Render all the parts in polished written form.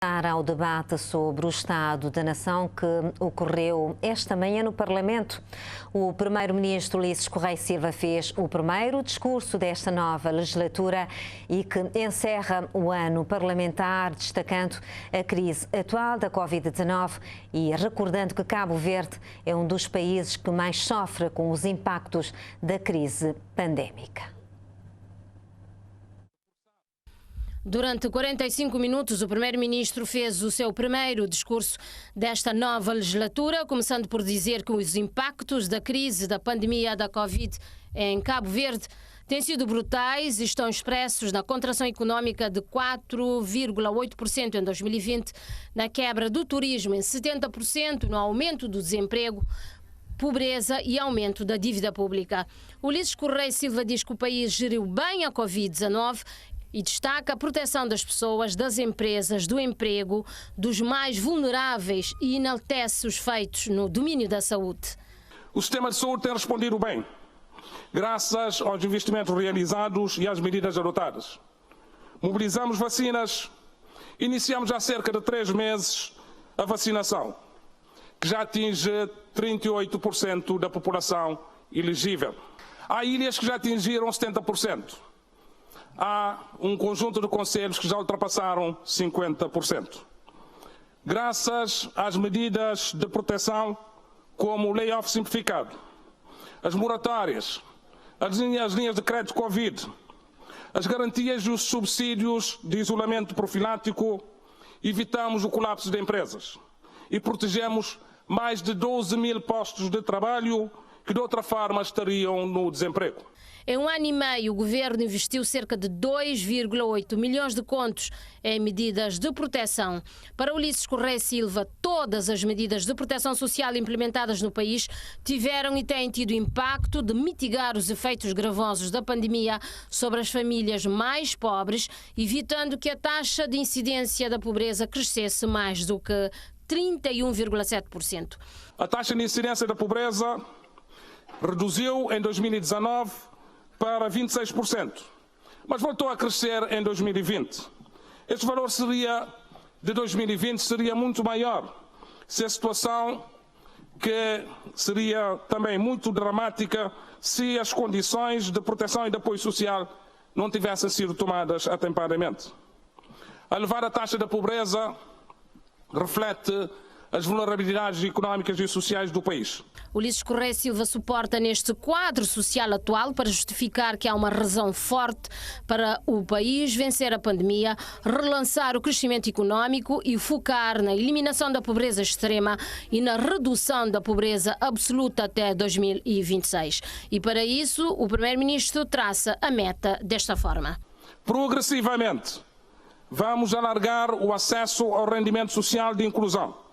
Ao debate sobre o Estado da Nação que ocorreu esta manhã no Parlamento. O primeiro-ministro Ulisses Correia Silva fez o primeiro discurso desta nova legislatura e que encerra o ano parlamentar, destacando a crise atual da Covid-19 e recordando que Cabo Verde é um dos países que mais sofre com os impactos da crise pandémica. Durante 45 minutos, o primeiro-ministro fez o seu primeiro discurso desta nova legislatura, começando por dizer que os impactos da crise da pandemia da Covid em Cabo Verde têm sido brutais e estão expressos na contração económica de 4,8% em 2020, na quebra do turismo em 70%, no aumento do desemprego, pobreza e aumento da dívida pública. Ulisses Correia Silva diz que o país geriu bem a Covid-19 e destaca a proteção das pessoas, das empresas, do emprego, dos mais vulneráveis e enaltece os feitos no domínio da saúde. O sistema de saúde tem respondido bem, graças aos investimentos realizados e às medidas adotadas. Mobilizamos vacinas, iniciamos há cerca de 3 meses a vacinação, que já atinge 38% da população elegível. Há ilhas que já atingiram 70%. Há um conjunto de concelhos que já ultrapassaram 50%. Graças às medidas de proteção, como o layoff simplificado, as moratórias, as linhas de crédito Covid, as garantias e os subsídios de isolamento profilático, evitamos o colapso de empresas e protegemos mais de 12 mil postos de trabalho que de outra forma estariam no desemprego. Em um ano e meio, o governo investiu cerca de 2,8 milhões de contos em medidas de proteção. Para Ulisses Correia Silva, todas as medidas de proteção social implementadas no país tiveram e têm tido impacto de mitigar os efeitos gravosos da pandemia sobre as famílias mais pobres, evitando que a taxa de incidência da pobreza crescesse mais do que 31,7%. A taxa de incidência da pobreza reduziu em 2019 para 26%, mas voltou a crescer em 2020. Este valor de 2020 seria muito maior se a situação, que seria também muito dramática, se as condições de proteção e de apoio social não tivessem sido tomadas atempadamente. A elevada taxa da pobreza reflete as vulnerabilidades económicas e sociais do país. Ulisses Correia Silva suporta neste quadro social atual para justificar que há uma razão forte para o país vencer a pandemia, relançar o crescimento económico e focar na eliminação da pobreza extrema e na redução da pobreza absoluta até 2026. E para isso, o primeiro-ministro traça a meta desta forma. Progressivamente, vamos alargar o acesso ao rendimento social de inclusão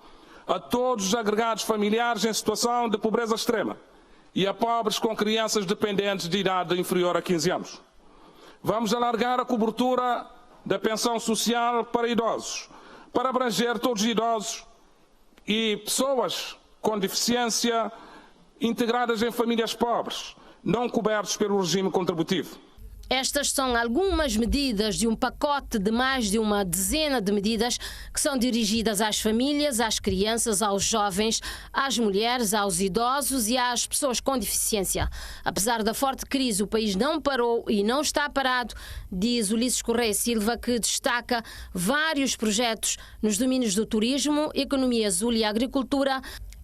a todos os agregados familiares em situação de pobreza extrema e a pobres com crianças dependentes de idade inferior a 15 anos. Vamos alargar a cobertura da pensão social para idosos, para abranger todos os idosos e pessoas com deficiência integradas em famílias pobres, não cobertos pelo regime contributivo. Estas são algumas medidas de um pacote de mais de uma dezena de medidas que são dirigidas às famílias, às crianças, aos jovens, às mulheres, aos idosos e às pessoas com deficiência. Apesar da forte crise, o país não parou e não está parado, diz Ulisses Correia Silva, que destaca vários projetos nos domínios do turismo, economia azul e agricultura,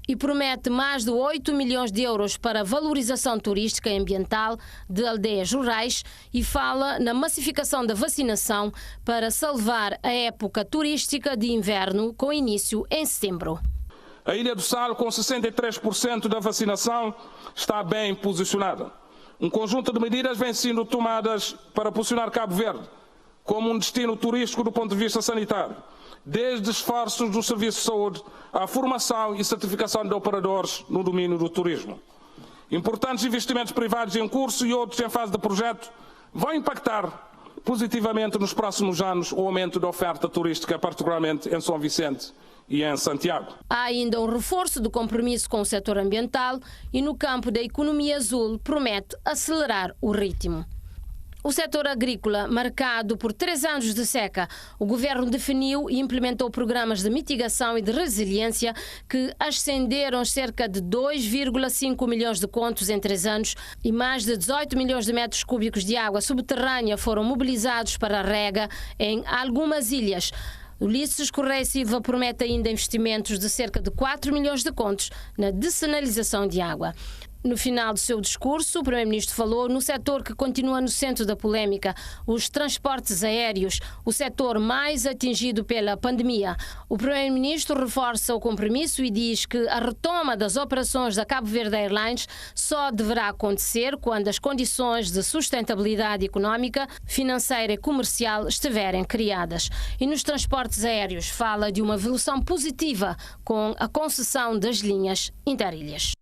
e promete mais de 8 milhões de euros para a valorização turística e ambiental de aldeias rurais e fala na massificação da vacinação para salvar a época turística de inverno com início em setembro. A Ilha do Sal, com 63% da vacinação, está bem posicionada. Um conjunto de medidas vem sendo tomadas para posicionar Cabo Verde como um destino turístico do ponto de vista sanitário, desde esforços do Serviço de Saúde à formação e certificação de operadores no domínio do turismo. Importantes investimentos privados em curso e outros em fase de projeto vão impactar positivamente nos próximos anos o aumento da oferta turística, particularmente em São Vicente e em Santiago. Há ainda um reforço do compromisso com o setor ambiental e no campo da economia azul promete acelerar o ritmo. O setor agrícola, marcado por 3 anos de seca, o governo definiu e implementou programas de mitigação e de resiliência que ascenderam cerca de 2,5 milhões de contos em 3 anos e mais de 18 milhões de metros cúbicos de água subterrânea foram mobilizados para a rega em algumas ilhas. Ulisses Correia Silva promete ainda investimentos de cerca de 4 milhões de contos na dessalinização de água. No final do seu discurso, o Primeiro-Ministro falou no setor que continua no centro da polêmica, os transportes aéreos, o setor mais atingido pela pandemia. O Primeiro-Ministro reforça o compromisso e diz que a retoma das operações da Cabo Verde Airlines só deverá acontecer quando as condições de sustentabilidade económica, financeira e comercial estiverem criadas. E nos transportes aéreos fala de uma evolução positiva com a concessão das linhas interilhas.